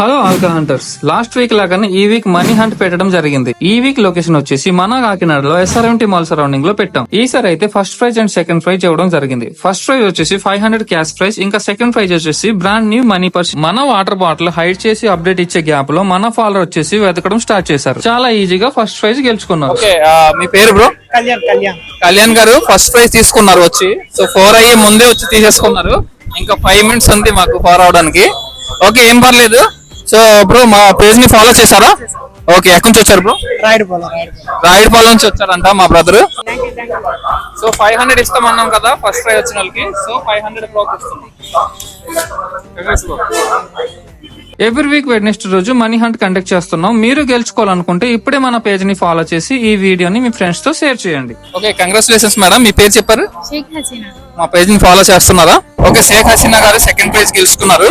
Hello Alka hunters, last week లాగానే ఈ week money hunt పెట్టడం జరిగింది. ఈ వీక్ లొకేషన్ వచ్చేసి మన కాకినాడలో SRMT మాల్ సరౌండింగ్ లో పెట్టాం. ఈసారి అయితే first prize and second prize ఇవ్వడం జరిగింది. ఫస్ట్ ప్రైజ్ వచ్చేసి 500 క్యాష్ ప్రైజ్, ఇంకా సెకండ్ ప్రైజ్ వచ్చేసి బ్రాండ్ న్యూ మనీ పర్స్. మన వాటర్ బాటిల్ హైడ్ చేసి అప్డేట్ ఇచ్చే గ్యాప్ లో మన ఫాలోవర్ వచ్చేసి వెతకడం స్టార్ట్ చేశారు. చాలా ఈజీగా ఫస్ట్ ప్రైజ్ గెలుచుకున్నారు. మీ పేరు బ్రో? కళ్యాణ్ గారు ఫస్ట్ ప్రైజ్ తీసుకున్నారు వచ్చి. సో 4 అయ్యే ముందే వచ్చి తీసేసుకున్నారు. ఇంకా 5 మినిట్స్ ఉంది మాకు 4 అవడానికి. ఓకే, ఏం పర్లేదు. సో బ్రో మా పేజ్ ని ఫాలో చేశారా? ఓకే, ఎక్కడి నుంచి వచ్చారు బ్రో? రాయుడుపాలెం నుంచి వచ్చారంట మా బ్రదర్. సో 500 ఇస్తామన్నాం కదా ఫస్ట్ ప్రైజ్ వచ్చిన వాళ్ళకి. సో 500 బ్రో ఇస్తున్నాం. ఎవ్రీ వీక్ వెడ్నెస్డే రోజు మనీ హంట్ కండక్ట్ చేస్తున్నాం. మీరు గెలుచుకోవాలనుకుంటే ఇప్పుడే మన పేజ్ ని ఫాలో చేసి ఈ వీడియోని మీ ఫ్రెండ్స్ తో షేర్ చేయండి. Okay, congratulations madam. మీ పేరు చెప్పారు? షేక్ హసీనా. మా పేజ్ ని ఫాలో చేస్తున్నారా? ఓకే, షేక్ హసీనా గారు సెకండ్ ప్రైజ్ గెలుచుకున్నారు.